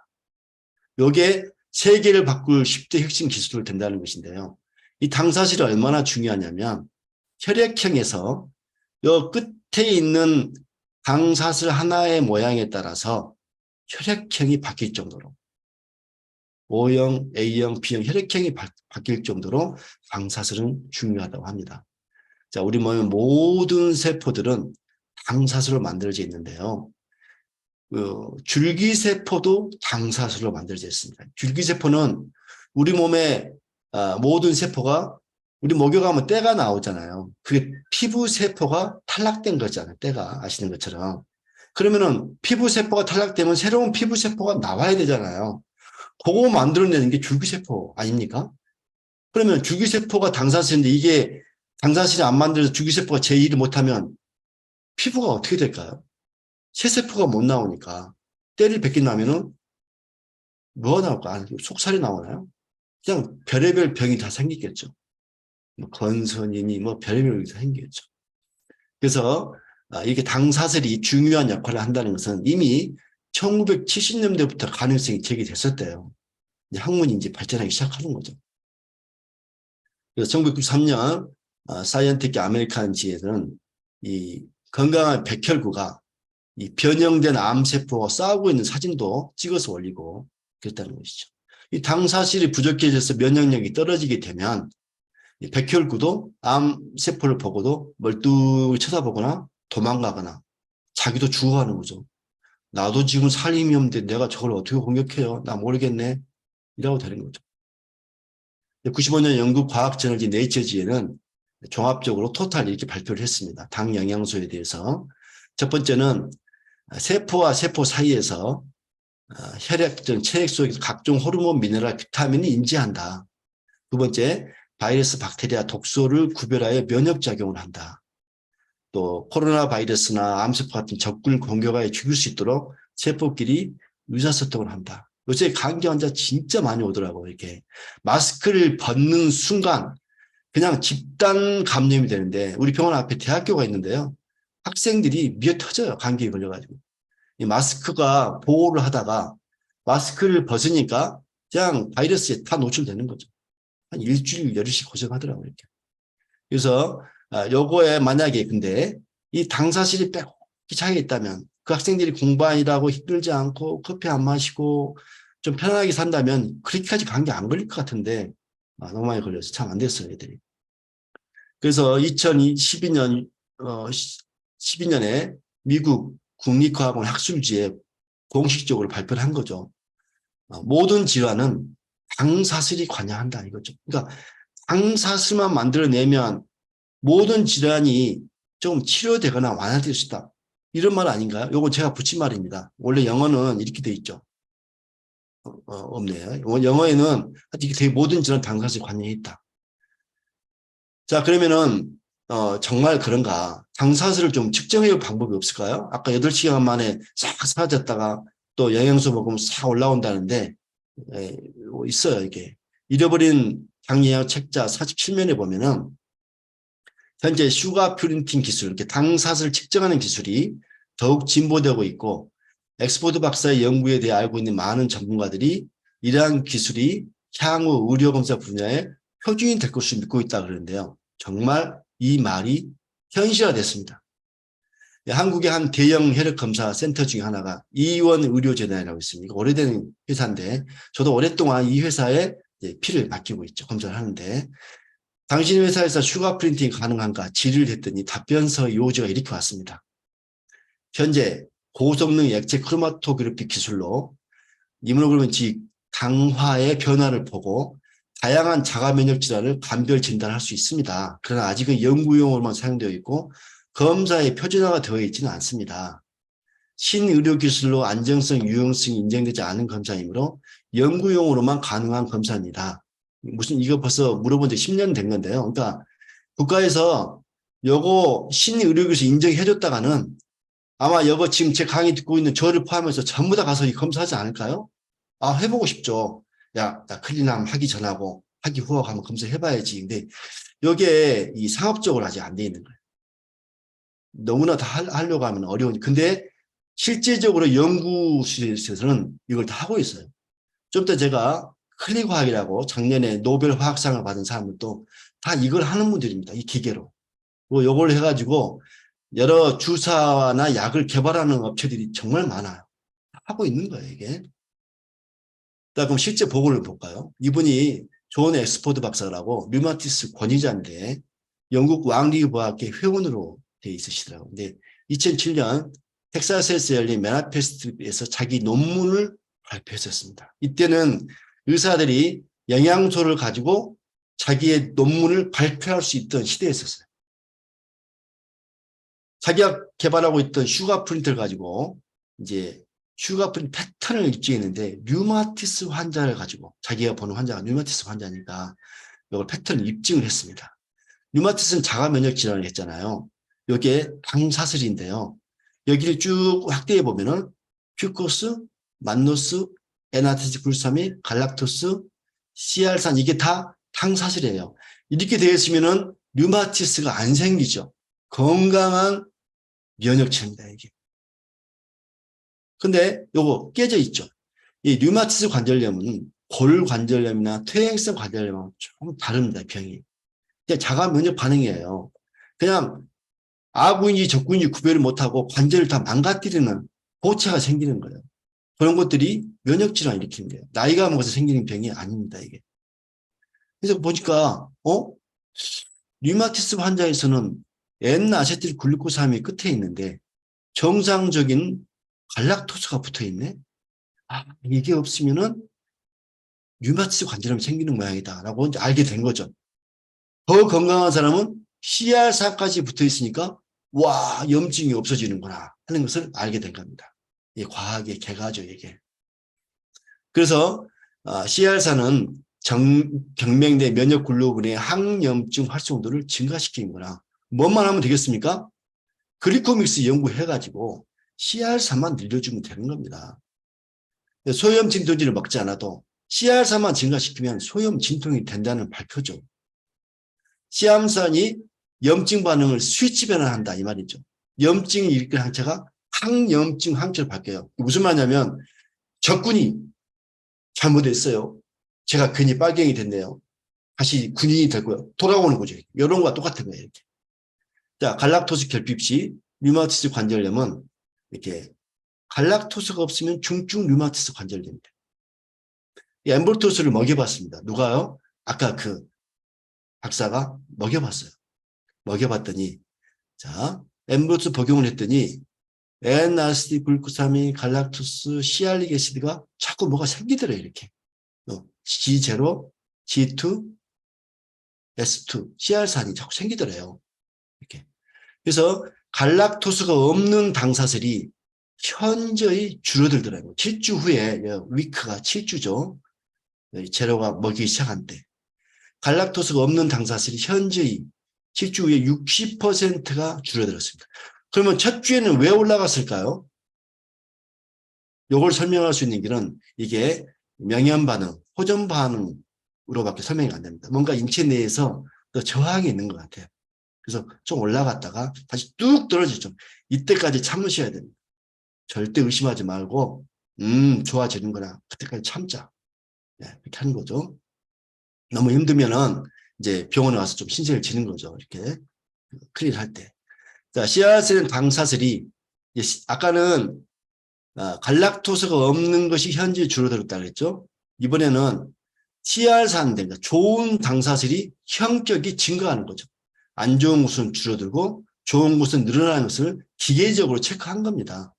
요게 세계를 바꿀 10대 핵심 기술을 된다는 것인데요. 이 당사슬이 얼마나 중요하냐면 혈액형에서 요 끝에 있는 당사슬 하나의 모양에 따라서 혈액형이 바뀔 정도로 O형, A형, B형 혈액형이 바뀔 정도로 당사슬은 중요하다고 합니다. 자, 우리 몸의 모든 세포들은 당사슬로 만들어져 있는데요. 줄기세포도 당사슬로 만들어져 있습니다. 줄기세포는 우리 몸의 모든 세포가 우리 목욕하면 때가 나오잖아요. 그게 피부세포가 탈락된 거잖아요. 때가 아시는 것처럼. 그러면은 피부세포가 탈락되면 새로운 피부세포가 나와야 되잖아요. 그거 만들어내는 게 줄기세포 아닙니까? 그러면 줄기세포가 당사슬인데 이게 당사슬이 안 만들어서 줄기세포가 제1을 못하면 피부가 어떻게 될까요? 새세포가 못 나오니까 때를 벗긴다면은 뭐가 나올까? 속살이 나오나요? 그냥 별의별 병이 다 생기겠죠. 뭐 건선이니 뭐 별의별 병이 다 생기겠죠. 그래서 이게 당사슬이 중요한 역할을 한다는 것은 이미 1970년대부터 가능성이 제기됐었대요. 이제 학문이 이제 발전하기 시작하는 거죠. 그래서 1993년 사이언티픽 아메리칸지에는 이 건강한 백혈구가 이 변형된 암세포와 싸우고 있는 사진도 찍어서 올리고 그랬다는 것이죠. 이 당사실이 부족해져서 면역력이 떨어지게 되면 이 백혈구도 암세포를 보고도 멀뚱히 쳐다보거나 도망가거나 자기도 죽어가는 거죠. 나도 지금 살림이 없는데 내가 저걸 어떻게 공격해요? 나 모르겠네. 이라고 되는 거죠. 95년 영국 과학저널지 네이처지에는 종합적으로 토탈 이렇게 발표를 했습니다. 당 영양소에 대해서. 첫 번째는 세포와 세포 사이에서 혈액, 체액 속에서 각종 호르몬, 미네랄, 비타민이 인지한다. 두 번째, 바이러스, 박테리아, 독소를 구별하여 면역작용을 한다. 또 코로나 바이러스나 암세포 같은 적군 공격에 죽일 수 있도록 세포끼리 의사소통을 한다. 요새 감기 환자 진짜 많이 오더라고요. 이렇게 마스크를 벗는 순간 그냥 집단 감염이 되는데 우리 병원 앞에 대학교가 있는데요. 학생들이 미어 터져요. 감기에 걸려가지고. 이 마스크가 보호를 하다가 마스크를 벗으니까 그냥 바이러스에 다 노출되는 거죠. 한 일주일, 열흘씩 고생하더라고요. 이렇게. 그래서 요거에 만약에 근데 이 당사실이 빼곡히 차이가 있다면 그 학생들이 공부하느라고 힘들지 않고 커피 안 마시고 좀 편안하게 산다면 그렇게까지 감기 안 걸릴 것 같은데 너무 많이 걸려서 참 안 됐어요. 애들이. 그래서 2012년 12년에 미국 국립과학원 학술지에 공식적으로 발표를 한 거죠. 모든 질환은 당사슬이 관여한다 이거죠. 그러니까 당사슬만 만들어내면 모든 질환이 좀 치료되거나 완화될 수 있다. 이런 말 아닌가요? 요건 제가 붙인 말입니다. 원래 영어는 이렇게 돼 있죠. 없네요. 영어에는 이게 되게 모든 질환 당사자의 관련이 있다. 자, 그러면은 정말 그런가? 당사자를 좀 측정해 볼 방법이 없을까요? 아까 8시간 만에 싹 사라졌다가 또 영양소 먹으면 싹 올라온다는데 있어요, 이게. 잃어버린 당뇨약 책자 47면에 보면은 현재 슈가 퓨린팅 기술, 이렇게 당사자를 측정하는 기술이 더욱 진보되고 있고 엑스포드 박사의 연구에 대해 알고 있는 많은 전문가들이 이러한 기술이 향후 의료검사 분야에 표준이 될 것을 믿고 있다 그러는데요. 정말 이 말이 현실화됐습니다. 한국의 한 대형 혈액검사 센터 중에 하나가 이원 의료재단이라고 있습니다. 오래된 회사인데 저도 오랫동안 이 회사에 피를 맡기고 있죠. 검사를 하는데 당신 회사에서 슈가 프린팅이 가능한가 질의를 했더니 답변서 요지가 이렇게 왔습니다. 현재 고성능 액체 크로마토그래피 기술로 이무노글로빈 G 강화의 변화를 보고 다양한 자가 면역 질환을 감별 진단할 수 있습니다. 그러나 아직은 연구용으로만 사용되어 있고 검사의 표준화가 되어 있지는 않습니다. 신의료 기술로 안정성, 유용성이 인정되지 않은 검사이므로 연구용으로만 가능한 검사입니다. 무슨 이거 벌써 물어본 지 10년 된 건데요. 그러니까 국가에서 요거 신의료 기술 인정해줬다가는 아마 여거 지금 제 강의 듣고 있는 저를 포함해서 전부 다 가서 이 검사하지 않을까요? 아, 해보고 싶죠. 야, 나 클린암 하기 전하고 하기 후하고 한번 검사해봐야지. 근데 이게 이 상업적으로 아직 안 돼 있는 거예요. 너무나 다 하려고 하면 어려우니. 근데 실제적으로 연구실에서는 이걸 다 하고 있어요. 좀 더 제가 클릭화학이라고 작년에 노벨 화학상을 받은 사람들도 다 이걸 하는 분들입니다. 이 기계로. 뭐 요걸 해가지고 여러 주사나 약을 개발하는 업체들이 정말 많아요. 하고 있는 거예요, 이게. 자, 그럼 실제 보고를 볼까요? 이분이 존 엑스포드 박사라고 류마티스 권위자인데 영국 왕리의학회 회원으로 돼 있으시더라고요. 근데 2007년 텍사스에서 열린 메나페스트에서 자기 논문을 발표했었습니다. 이때는 의사들이 영양소를 가지고 자기의 논문을 발표할 수 있던 시대였었어요. 자기가 개발하고 있던 슈가 프린트를 가지고 이제 슈가 프린트 패턴을 입증했는데 류마티스 환자를 가지고 자기가 보는 환자가 류마티스 환자니까 이걸 패턴을 입증을 했습니다. 류마티스는 자가 면역 질환을 했잖아요. 이게 당사슬인데요. 여기를 쭉 확대해 보면은 퓨코스, 만노스, 에나티스 글루타민, 갈락토스, CR산 이게 다 당사슬이에요. 이렇게 되어 있으면은 류마티스가 안 생기죠. 건강한 면역체입니다, 이게. 근데 요거 깨져 있죠. 이 류마티스 관절염은 골관절염이나 퇴행성 관절염하고 좀 다릅니다, 병이. 그냥 자가 면역 반응이에요. 그냥 아군인지 적군인지 구별을 못하고 관절을 다 망가뜨리는 고체가 생기는 거예요. 그런 것들이 면역질환을 일으키는 거예요. 나이가 먹어서 생기는 병이 아닙니다, 이게. 그래서 보니까, 류마티스 환자에서는 N아세틸 글루코사민이 끝에 있는데 정상적인 갈락토스가 붙어 있네? 아, 이게 없으면은 류마티스 관절염이 생기는 모양이다라고 이제 알게 된 거죠. 더 건강한 사람은 CR4까지 붙어 있으니까 와, 염증이 없어지는구나 하는 것을 알게 된 겁니다. 이 과학의 개가죠, 이게. 그래서 CR4는 경맹대 면역글로불린의 항염증 활성도를 증가시키는구나. 뭐만 하면 되겠습니까? 글리코믹스 연구해가지고 CR4만 늘려주면 되는 겁니다. 소염 진통제를 먹지 않아도 CR4만 증가시키면 소염 진통이 된다는 발표죠. CR4이 염증 반응을 스위치 변환한다 이 말이죠. 염증이 일으키는 항체가 항염증 항체로 바뀌어요. 무슨 말이냐면 적군이 잘못했어요. 제가 괜히 빨갱이 됐네요. 다시 군인이 되고요. 돌아오는 거죠. 이런 거와 똑같은 거예요. 이렇게. 자, 갈락토스 결핍 시 류마티스 관절염은 이렇게 갈락토스가 없으면 중증 류마티스 관절염입니다. 이 엠볼토스를 먹여봤습니다. 누가요? 아까 그 박사가 먹여봤어요. 먹여봤더니 자, 엠볼토스 복용을 했더니 N-아세틸 글루코사민, 갈락토스, 시알릭 애시드가 자꾸 뭐가 생기더래요. 이렇게. G0, G2, S2, CR4이 자꾸 생기더래요. 이렇게. 그래서 갈락토스가 없는 당사슬이 현저히 줄어들더라고요. 7주 후에 위크가 7주죠. 재료가 먹이기 시작한 때. 갈락토스가 없는 당사슬이 현저히 7주 후에 60%가 줄어들었습니다. 그러면 첫 주에는 왜 올라갔을까요? 이걸 설명할 수 있는 길은 이게 명현 반응, 호전 반응으로밖에 설명이 안 됩니다. 뭔가 인체 내에서 또 저항이 있는 것 같아요. 그래서 좀 올라갔다가 다시 뚝 떨어지죠. 이때까지 참으셔야 됩니다. 절대 의심하지 말고 좋아지는 거나 그때까지 참자. 네, 그렇게 하는 거죠. 너무 힘들면은 이제 병원에 와서 좀 신세를 지는 거죠. 이렇게 클리를 할 때. 자, 씨앗은 당사슬이 아까는 갈락토스가 없는 것이 현재 줄어들었다 그랬죠. 이번에는 CR4인데 그러니까 좋은 당사슬이 형격이 증가하는 거죠. 안 좋은 것은 줄어들고 좋은 것은 늘어나는 것을 기계적으로 체크한 겁니다.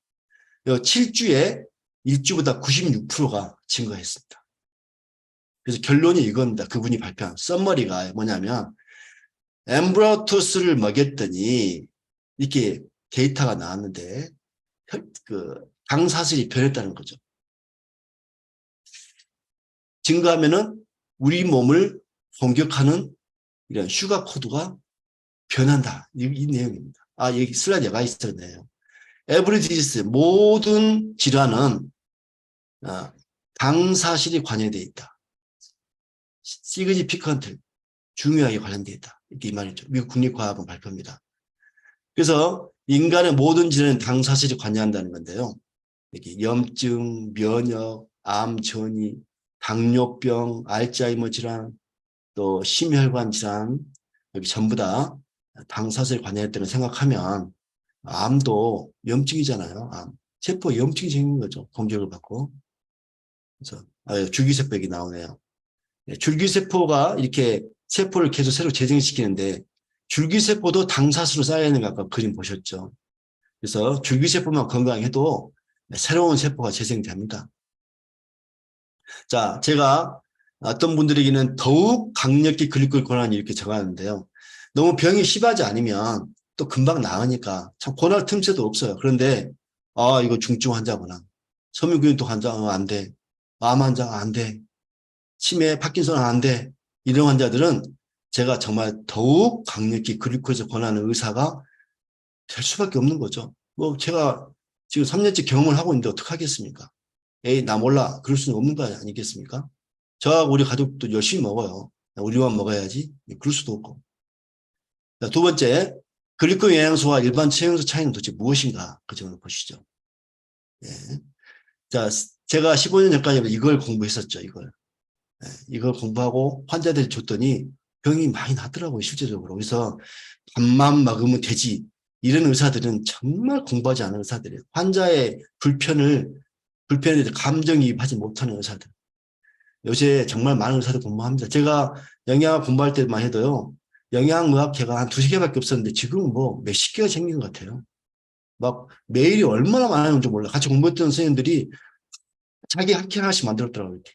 7주에 1주보다 96%가 증가했습니다. 그래서 결론이 이겁니다. 그분이 발표한 썸머리가 뭐냐면 엠브라토스를 먹였더니 이렇게 데이터가 나왔는데 당사슬이 변했다는 거죠. 증가하면은 우리 몸을 공격하는 이런 슈가 코드가 변한다. 이 내용입니다. 여기 슬라이드가 있었네요. 에브리 디지스 모든 질환은 당사실이 관여되어 있다. 시그니피컨트 중요하게 관련되어 있다. 이렇게 이 말이죠. 미국 국립과학원 발표입니다. 그래서 인간의 모든 질환은 당사실이 관여한다는 건데요. 이렇게 염증, 면역, 암 전이, 당뇨병, 알츠하이머 질환, 또 심혈관 질환 여기 전부 다 당사슬 관여했다고 생각하면 암도 염증이잖아요. 암. 세포 염증이 생긴 거죠. 공격을 받고. 그래서 줄기세포가 나오네요. 줄기세포가 이렇게 세포를 계속 새로 재생시키는데 줄기세포도 당사슬로 쌓여 있는 거 아까 그림 보셨죠. 그래서 줄기세포만 건강해도 새로운 세포가 재생됩니다. 자, 제가 어떤 분들에게는 더욱 강력히 글리콜 권한이 이렇게 적었는데요. 너무 병이 심하지 않으면 또 금방 나으니까 참 권할 틈새도 없어요. 그런데 이거 중증 환자구나. 섬유근육통 환자 안 돼. 암 환자 안 돼. 치매, 파킨슨 안 돼. 이런 환자들은 제가 정말 더욱 강력히 글루코즈 권하는 의사가 될 수밖에 없는 거죠. 뭐 제가 지금 3년째 경험을 하고 있는데 어떡하겠습니까? 에이, 나 몰라. 그럴 수는 없는 거 아니겠습니까? 저하고 우리 가족도 열심히 먹어요. 우리만 먹어야지. 그럴 수도 없고. 자, 두 번째, 글리코 영양소와 일반 체형소 차이는 도대체 무엇인가? 그 점을 보시죠. 예. 자, 제가 15년 전까지 이걸 공부했었죠. 이걸 공부하고 환자들이 줬더니 병이 많이 낫더라고요. 실제적으로. 그래서 밥만 먹으면 되지. 이런 의사들은 정말 공부하지 않은 의사들이에요. 환자의 불편에 감정이입하지 못하는 의사들. 요새 정말 많은 의사들 공부합니다. 제가 영양학 공부할 때만 해도요. 영양의학회가 한 2~3개밖에 없었는데 지금은 뭐 몇십 개가 생긴 것 같아요. 막 메일이 얼마나 많은지 몰라. 같이 공부했던 선생님들이 자기 학회 하나씩 만들었더라고요. 이렇게.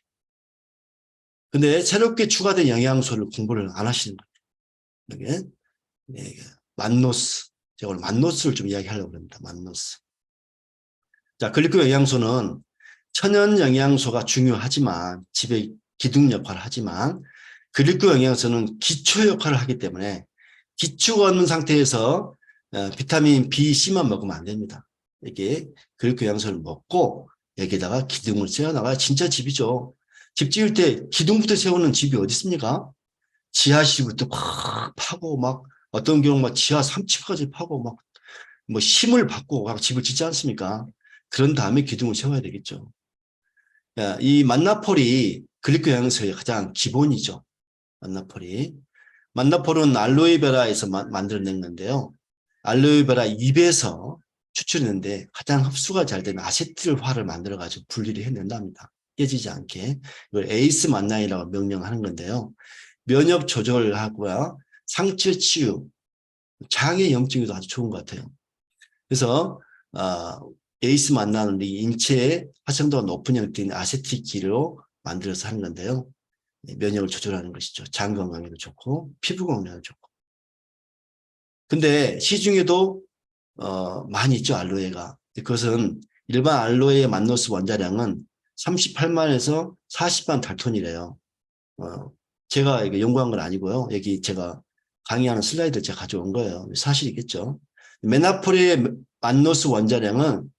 근데 새롭게 추가된 영양소를 공부를 안 하시는 거예요. 이게 만노스. 제가 오늘 만노스를 좀 이야기하려고 합니다. 만노스. 자, 글리코 영양소는 천연 영양소가 중요하지만 집에 기둥 역할을 하지만 글리코 영양소는 기초 역할을 하기 때문에 기초가 없는 상태에서 비타민 B, C만 먹으면 안 됩니다. 이게 글리코 영양소를 먹고 여기다가 기둥을 세워나가야 진짜 집이죠. 집 지을 때 기둥부터 세우는 집이 어디 있습니까? 지하실부터 팍 파고 막 어떤 경우 막 지하 3층까지 파고 막 뭐 힘을 받고 막 집을 짓지 않습니까? 그런 다음에 기둥을 세워야 되겠죠. 이 만나폴이 글리코 영양소의 가장 기본이죠. 만나폴은 알로에베라에서 만들어낸 건데요. 알로에베라 잎에서 추출했는데 가장 흡수가 잘 되는 아세틸화를 만들어가지고 분리를 해낸답니다. 깨지지 않게. 이걸 에이스 만나이라고 명명하는 건데요. 면역 조절을 하고요. 상처 치유, 장애 염증에도 아주 좋은 것 같아요. 그래서 에이스 만나는 이 인체의 활성도가 높은 형태인 아세틸기로 만들어서 하는 건데요. 면역을 조절하는 것이죠. 장 건강에도 좋고 피부 건강에도 좋고. 근데 시중에도 많이 있죠, 알로에가. 그것은 일반 알로에의 만노스 원자량은 38만에서 40만 달톤이래요. 제가 이게 연구한 건 아니고요. 여기 제가 강의하는 슬라이드 제가 가져온 거예요. 사실이겠죠. 메나폴의 만노스 원자량은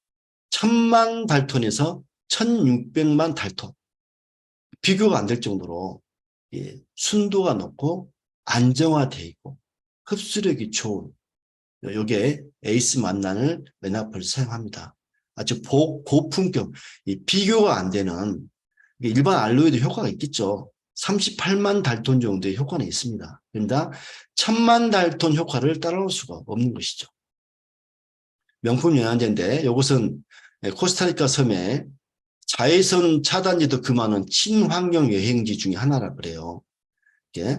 1000만 달톤에서 1600만 달톤. 비교가 안 될 정도로 순도가 높고 안정화되어 있고 흡수력이 좋은 요게 에이스 만난을 메나폴 사용합니다. 아주 고품격, 비교가 안 되는 일반 알로에도 효과가 있겠죠. 38만 달톤 정도의 효과는 있습니다. 그런데 1000만 달톤 효과를 따라올 수가 없는 것이죠. 명품 영양제인데 이것은 코스타리카 섬에 자외선 차단제도 금하는 친환경 여행지 중에 하나라 그래요. 이게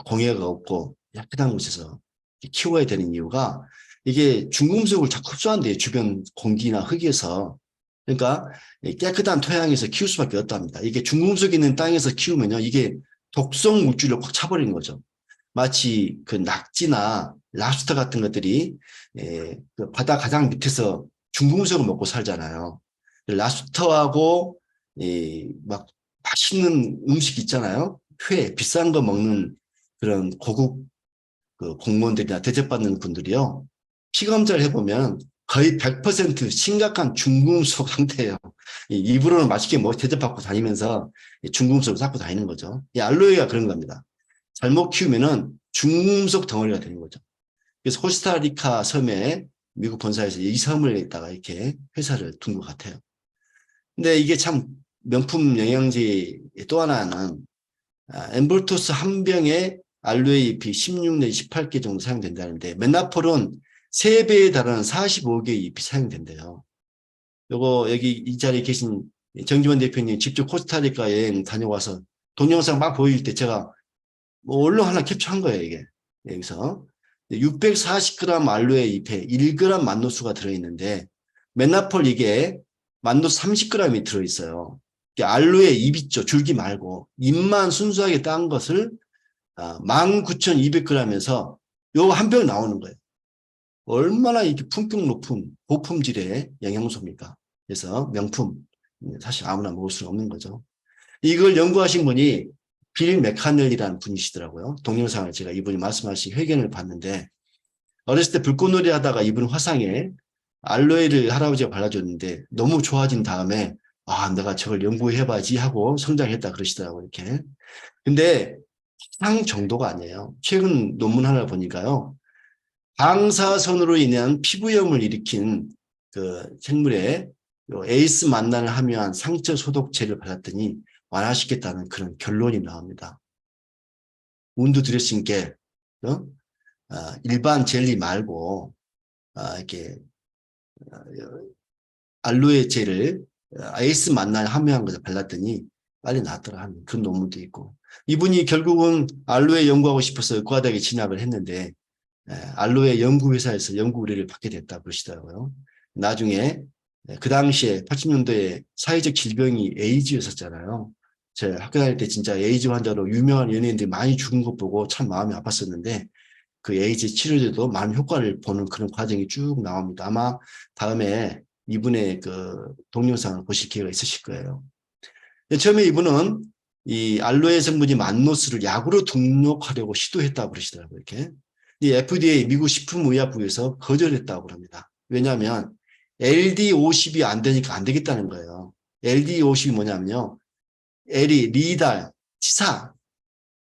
공해가 없고 깨끗한 곳에서 키워야 되는 이유가 이게 중금속을 자꾸 흡수한대요. 주변 공기나 흙에서. 그러니까 깨끗한 토양에서 키울 수밖에 없답니다. 이게 중금속 있는 땅에서 키우면요. 이게 독성 물질을 확 차버리는 거죠. 마치 그 낙지나 랍스터 같은 것들이 그 바다 가장 밑에서 중금속을 먹고 살잖아요. 랍스터하고 막 맛있는 음식 있잖아요. 회, 비싼 거 먹는 그런 고급 그 공무원들이나 대접받는 분들이요. 피검사를 해보면 거의 100% 심각한 중금속 상태예요. 입으로는 맛있게 대접받고 다니면서 중금속을 쌓고 다니는 거죠. 이 알로에가 그런 겁니다. 잘못 키우면은 중금속 덩어리가 되는 거죠. 그래서 코스타리카 섬에 미국 본사에서 이 섬을에다가 이렇게 회사를 둔 것 같아요. 근데 이게 참 명품 영양제 또 하나는 엠볼토스 한 병에 알로에 잎이 16 내지 18개 정도 사용된다는데 메나폴은 3배에 달하는 45개의 잎이 사용된대요. 요거 여기 이 자리에 계신 정지원 대표님 직접 코스타리카 여행 다녀와서 동영상 막 보여줄 때 제가 뭐 얼른 하나 캡처한 거예요, 이게. 여기서 640g 알로에 잎에 1g 만노수가 들어있는데 메나폴 이게 만노수 30g이 들어있어요. 알로에 잎 있죠, 줄기 말고 잎만 순수하게 딴 것을 19,200g에서 요 한 병 나오는 거예요. 얼마나 이렇게 품격 높은 고품질의 영양소입니까? 그래서 명품, 사실 아무나 먹을 수는 없는 거죠. 이걸 연구하신 분이 빌 메카넬이라는 분이시더라고요. 동영상을 제가 이분이 말씀하신 회견을 봤는데 어렸을 때 불꽃놀이 하다가 이분 화상에 알로에를 할아버지가 발라줬는데 너무 좋아진 다음에 내가 저걸 연구해봐야지 하고 성장했다 그러시더라고요. 이렇게. 근데 화상 정도가 아니에요. 최근 논문 하나 보니까요. 방사선으로 인한 피부염을 일으킨 그 생물에 에이스 만난을 함유한 상처 소독제를 발랐더니 완화시켰다는 그런 결론이 나옵니다. 운드 드레싱께 일반 젤리 말고 이렇게 알로에 젤을 에이스 만난을 함유한 것을 발랐더니 빨리 낫더라 하는 그런 논문도 있고 이분이 결국은 알로에 연구하고 싶어서 의과대학에 진학을 했는데 알로에 연구회사에서 연구 의뢰를 받게 됐다 그러시더라고요. 나중에 그 당시에 80년도에 사회적 질병이 에이즈였었잖아요. 제가 학교 다닐 때 진짜 에이즈 환자로 유명한 연예인들이 많이 죽은 것 보고 참 마음이 아팠었는데 그 에이즈 치료제도 많은 효과를 보는 그런 과정이 쭉 나옵니다. 아마 다음에 이분의 그 동영상을 보실 기회가 있으실 거예요. 처음에 이분은 이 알로에 성분이 만노스를 약으로 등록하려고 시도했다고 그러시더라고요. 이렇게. 이 FDA 미국 식품의약부에서 거절했다고 합니다. 왜냐하면 LD50이 안 되니까 안 되겠다는 거예요. LD50이 뭐냐면요. L이 리달, 치사,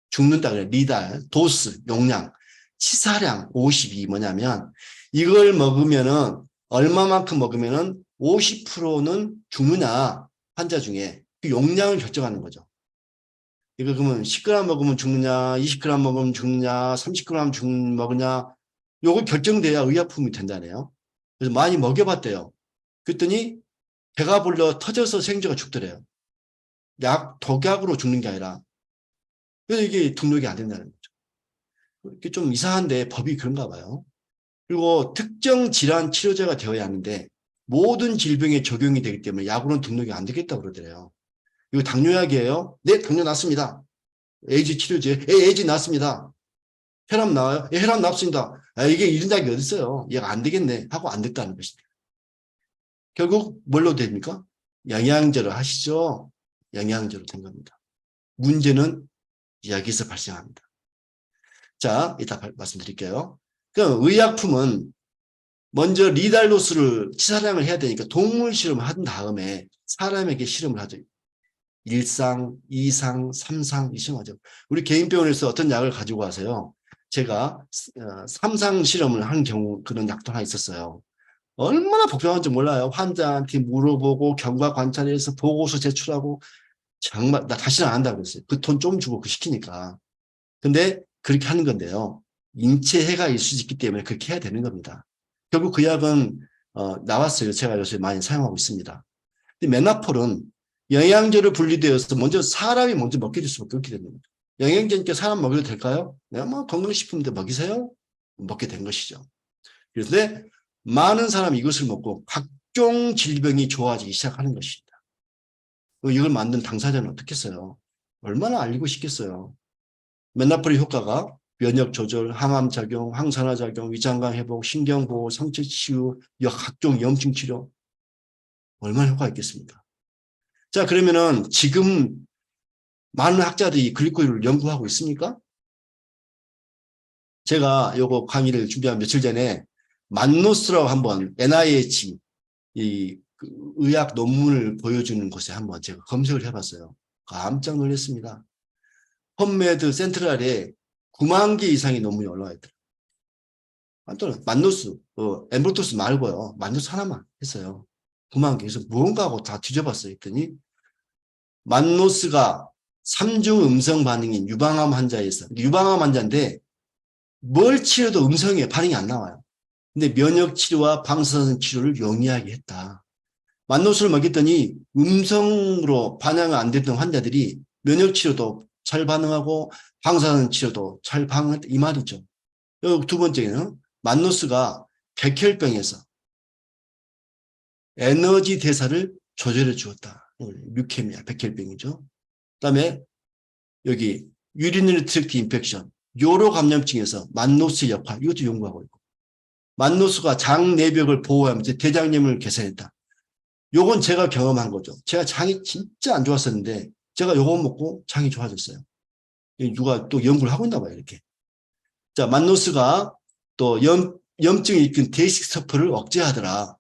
죽는다 그래요. 리달, 도스, 용량, 치사량 50이 뭐냐면 이걸 먹으면은 얼마만큼 먹으면은 50%는 죽느냐 환자 중에 그 용량을 결정하는 거죠. 이거 그러면 10g 먹으면 죽느냐, 20g 먹으면 죽느냐, 30g 먹으냐, 요거 결정돼야 의약품이 된다네요. 그래서 많이 먹여봤대요. 그랬더니 배가 불러 터져서 생쥐가 죽더래요. 독약으로 죽는 게 아니라. 그래서 이게 등록이 안 된다는 거죠. 이게 좀 이상한데 법이 그런가 봐요. 그리고 특정 질환 치료제가 되어야 하는데 모든 질병에 적용이 되기 때문에 약으로는 등록이 안 되겠다고 그러더래요. 이거 당뇨약이에요? 네, 당뇨 났습니다. 에이즈 치료제, 에이즈 났습니다. 혈압 나와요? 예, 혈압 났습니다. 이게 이런 약이 어디 있어요? 얘가 안 되겠네 하고 안 됐다는 것입니다. 결국 뭘로 됩니까? 영양제로 하시죠. 영양제로 된 겁니다. 문제는 여기서 발생합니다. 자, 이따 말씀드릴게요. 그럼 의약품은 먼저 리달로스를 치사량을 해야 되니까 동물 실험을 한 다음에 사람에게 실험을 하죠. 1상, 2상, 3상 이 실험하죠. 우리 개인 병원에서 어떤 약을 가지고 와서요. 제가 3상 실험을 한 경우 그런 약도 하나 있었어요. 얼마나 복잡한지 몰라요. 환자한테 물어보고 경과 관찰해서 보고서 제출하고 정말 나 다시는 안 한다고 그랬어요. 그 돈 좀 주고 그 시키니까. 근데 그렇게 하는 건데요. 인체 해가 있을 수 있기 때문에 그렇게 해야 되는 겁니다. 결국 그 약은 나왔어요. 제가 요새 많이 사용하고 있습니다. 근데 메나폴은 영양제로 분리되어서 먼저 사람이 먼저 먹게 될 수밖에 없게 됩니다. 영양제니까 사람 먹여도 될까요? 내가 뭐 건강식품인데 먹이세요? 먹게 된 것이죠. 그런데 많은 사람이 이것을 먹고 각종 질병이 좋아지기 시작하는 것입니다. 이걸 만든 당사자는 어떻겠어요? 얼마나 알리고 싶겠어요? 메나폴의 효과가 면역 조절, 항암 작용, 항산화 작용, 위장관 회복, 신경 보호, 상처 치유, 각종 염증 치료 얼마나 효과가 있겠습니까? 자, 그러면은 지금 많은 학자들이 글리코일을 연구하고 있습니까? 제가 요거 강의를 준비한 며칠 전에 만노스라고 한번 NIH 그 의학 논문을 보여주는 곳에 한번 제가 검색을 해봤어요. 깜짝 놀랐습니다. 펌메드 센트럴에 9만 개 이상의 논문이 올라와 있더라고요. 또는 만노스, 엠브로토스 말고요. 만노스 하나만 했어요. 9만 개. 그래서 무언가 하고 다 뒤져봤어요. 했더니 만노스가 3중 음성 반응인 유방암 환자에서, 유방암 환자인데 뭘 치료도 음성에 반응이 안 나와요. 근데 면역 치료와 방사선 치료를 용이하게 했다. 만노스를 먹였더니 음성으로 반응이 안 됐던 환자들이 면역 치료도 잘 반응하고 방사선 치료도 잘 반응했다. 이 말이죠. 두 번째는 만노스가 백혈병에서 에너지 대사를 조절해 주었다. 류케미아, 백혈병이죠. 그다음에 여기 유리너리 트랙트 인펙션, 요로 감염증에서 만노스의 역할, 이것도 연구하고 있고, 만노스가 장 내벽을 보호하면서 대장염을 개선했다. 요건 제가 경험한 거죠. 제가 장이 진짜 안 좋았었는데 제가 요거 먹고 장이 좋아졌어요. 누가 또 연구를 하고 있나 봐요, 이렇게. 자, 만노스가 또 염증이 일으킨 데이식스토프를 억제하더라.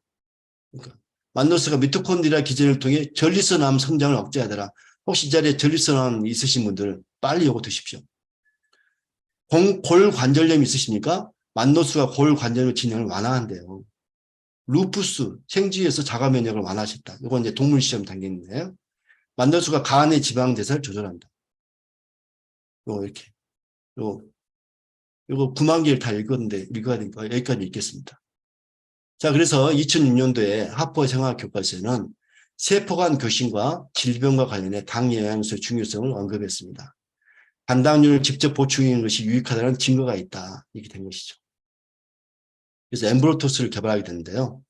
그러니까 만노스가 미토콘드리아 기전을 통해 전리선암 성장을 억제하더라. 혹시 이 자리에 전리선암 있으신 분들 빨리 요거 드십시오. 골관절염 있으십니까? 만노스가 골관절염 진행을 완화한대요. 루푸스, 생쥐에서 자가 면역을 완화시켰다. 이건 이제 동물 시험 단계인데요. 만노스가 간의 지방 대사를 조절한다. 이렇게. 이거 9만 개를 다 읽어야 되니까 여기까지 읽겠습니다. 자, 그래서 2006년도에 하버 생화학교과서에는 세포간 교신과 질병과 관련해 당 영양소의 중요성을 언급했습니다. 단당류를 직접 보충하는 것이 유익하다는 증거가 있다. 이렇게 된 것이죠. 그래서 엠브로토스를 개발하게 됐는데요.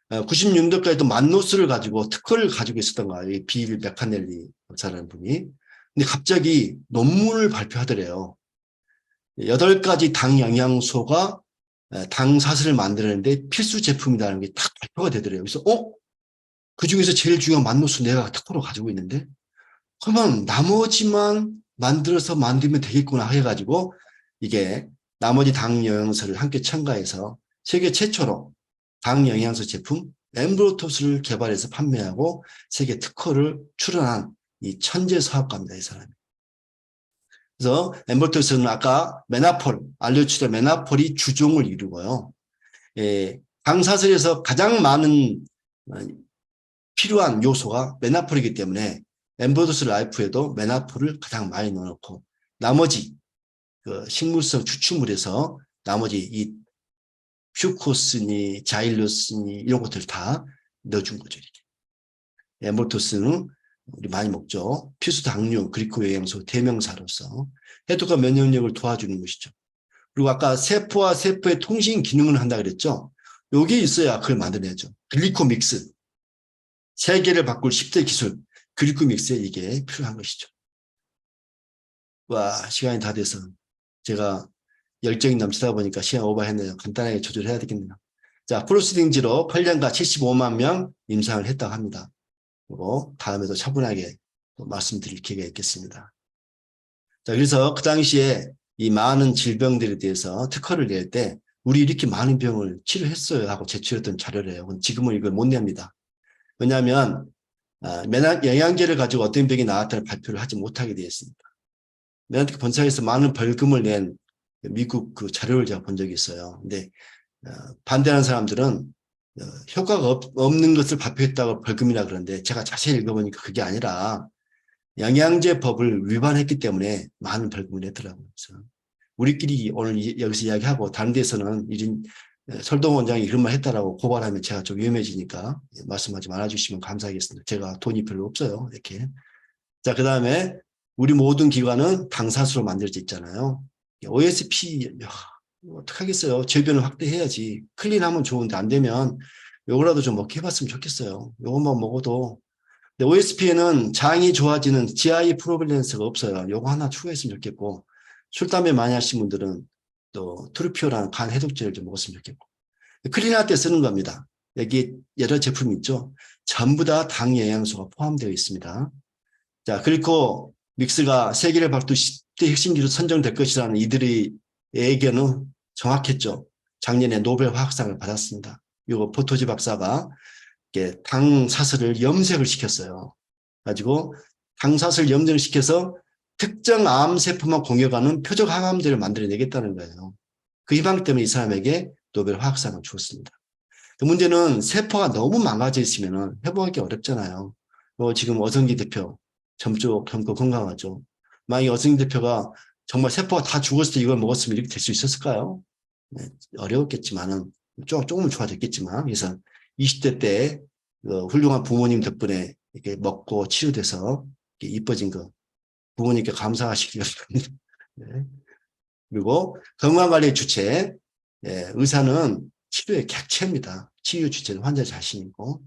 90년도까지도 만노스를 가지고 특허를 가지고 있었던 거예요. 빌 메카넬리 박사라는 분이. 근데 갑자기 논문을 발표하더래요. 8가지 당 영양소가 당 사슬을 만드는데 필수 제품이라는 게 딱 발표가 되더래요. 그래서 그 중에서 제일 중요한 만노스 내가 특허로 가지고 있는데 그러면 나머지만 만들면 되겠구나 해가지고 이게 나머지 당 영양소를 함께 첨가해서 세계 최초로 당 영양소 제품 엠브로토스를 개발해서 판매하고 세계 특허를 출원한 이 천재 사업가입니다. 이 사람이. 그래서 엠브로토스는 아까 메나폴, 알려주던 메나폴이 주종을 이루고요. 당사슬에서 가장 많은 필요한 요소가 메나폴이기 때문에 엠브로토스 라이프에도 메나폴을 가장 많이 넣어놓고 나머지 그 식물성 추출물에서 나머지 이 퓨코스니 자일로스니 이런 것들 다 넣어준 거죠. 이렇게. 엠브로토스는 우리 많이 먹죠. 필수 당류, 그리코 영양소 대명사로서 해독과 면역력을 도와주는 것이죠. 그리고 아까 세포와 세포의 통신 기능을 한다 그랬죠. 여기 있어야 그걸 만들어내죠. 글리코믹스. 세계를 바꿀 10대 기술 글리코믹스에 이게 필요한 것이죠. 와, 시간이 다 돼서 제가 열정이 넘치다 보니까 시간 오버했네요. 간단하게 조절해야 되겠네요. 자, 프로스팅지로 8년간 75만 명 임상을 했다고 합니다. 그리고 다음에도 차분하게 또 말씀드릴 기회가 있겠습니다. 자, 그래서 그 당시에 이 많은 질병들에 대해서 특허를 낼 때 우리 이렇게 많은 병을 치료했어요 하고 제출했던 자료래요. 지금은 이걸 못 냅니다. 왜냐하면 영양제를 가지고 어떤 병이 나왔다는 발표를 하지 못하게 되어 있습니다. 메나트크 본사에서 많은 벌금을 낸 미국 그 자료를 제가 본 적이 있어요. 근데 반대하는 사람들은 효과가 없는 것을 발표했다고 벌금이라 그러는데 제가 자세히 읽어보니까 그게 아니라 영양제 법을 위반했기 때문에 많은 벌금을 냈더라고요. 그래서 우리끼리 오늘 여기서 이야기하고 다른 데서는 설동 원장이 그런 말 했다라고 고발하면 제가 좀 위험해지니까 말씀하지 말아주시면 감사하겠습니다. 제가 돈이 별로 없어요. 이렇게. 자, 그 다음에 우리 모든 기관은 당사수로 만들어져 있잖아요. OSP 어떡하겠어요. 질병을 확대해야지. 클린하면 좋은데 안 되면 요거라도 좀 먹게 해봤으면 좋겠어요. 요것만 먹어도. 근데 OSP에는 장이 좋아지는 GI 프로밸런스가 없어요. 요거 하나 추가했으면 좋겠고, 술, 담배 많이 하신 분들은 또 트루피오라는 간 해독제를 좀 먹었으면 좋겠고. 클린할 때 쓰는 겁니다. 여기 여러 제품이 있죠. 전부 다 당 영양소가 포함되어 있습니다. 자, 그리고 믹스가 세계를 발표 10대 핵심기로 선정될 것이라는 이들의 예견은 정확했죠. 작년에 노벨 화학상을 받았습니다. 이거 포토지 박사가 당사슬을 염색을 시켰어요. 가지고 당사슬 염색을 시켜서 특정 암세포만 공격하는 표적 항암제를 만들어내겠다는 거예요. 그 희망 때문에 이 사람에게 노벨 화학상을 주었습니다. 문제는 세포가 너무 망가져 있으면 회복하기 어렵잖아요. 지금 어성기 대표 젊고 건강하죠. 만약에 어성기 대표가 정말 세포가 다 죽었을 때 이걸 먹었으면 이렇게 될 수 있었을까요? 네, 어려웠겠지만은 조금은 좋아졌겠지만, 그래서 20대 때 훌륭한 부모님 덕분에 이렇게 먹고 치유돼서 이렇게 이뻐진 거 부모님께 감사하시기 바랍니다. 네. 그리고 건강관리의 주체, 의사는 치료의 객체입니다. 치유 주체는 환자 자신이고,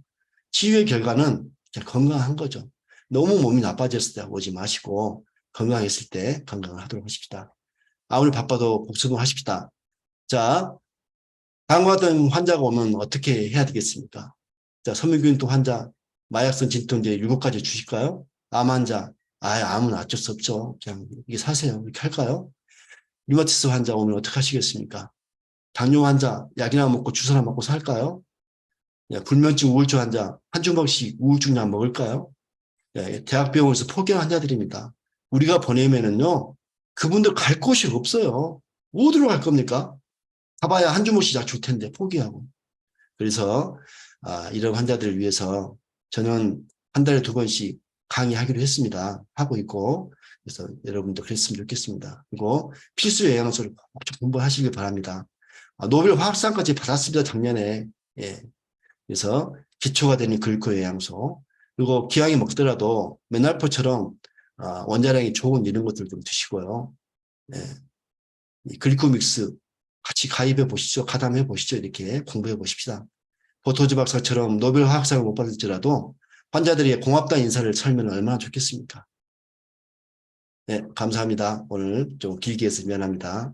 치유의 결과는 건강한 거죠. 너무 몸이 나빠졌을 때 오지 마시고 건강했을 때 건강을 하도록 하십시다. 아무리 바빠도 복습을 하십시다. 자, 당뇨든 환자가 오면 어떻게 해야 되겠습니까? 자, 섬유균통 환자, 마약성 진통제 7가지 주실까요? 암 환자, 암은 어쩔 수 없죠. 그냥 이게 사세요. 이렇게 할까요? 류마티스 환자 오면 어떻게 하시겠습니까? 당뇨 환자, 약이나 먹고 주사나 먹고 살까요? 불면증 우울증 환자, 한 주먹씩 우울증약 먹을까요? 대학병원에서 포기한 환자들입니다. 우리가 보내면은요, 그분들 갈 곳이 없어요. 어디로 갈 겁니까? 가봐야 한 주먹씩 약 줄 텐데 포기하고. 그래서 이런 환자들을 위해서 저는 한 달에 2번씩 강의하기로 했습니다. 하고 있고, 그래서 여러분도 그랬으면 좋겠습니다. 그리고 필수 영양소를 꼭 공부하시길 바랍니다. 노벨 화학상까지 받았습니다. 작년에. 예. 그래서 기초가 되는 글루코 영양소, 그리고 기왕에 먹더라도 메날포처럼 원자량이 좋은 이런 것들 좀 드시고요. 네. 글루코믹스 같이 가입해 보시죠. 가담해 보시죠. 이렇게 공부해 보십시다. 보토즈 박사처럼 노벨 화학상을 못 받을지라도 환자들에게 고맙다는 인사를 설면 얼마나 좋겠습니까? 네, 감사합니다. 오늘 좀 길게 해서 미안합니다.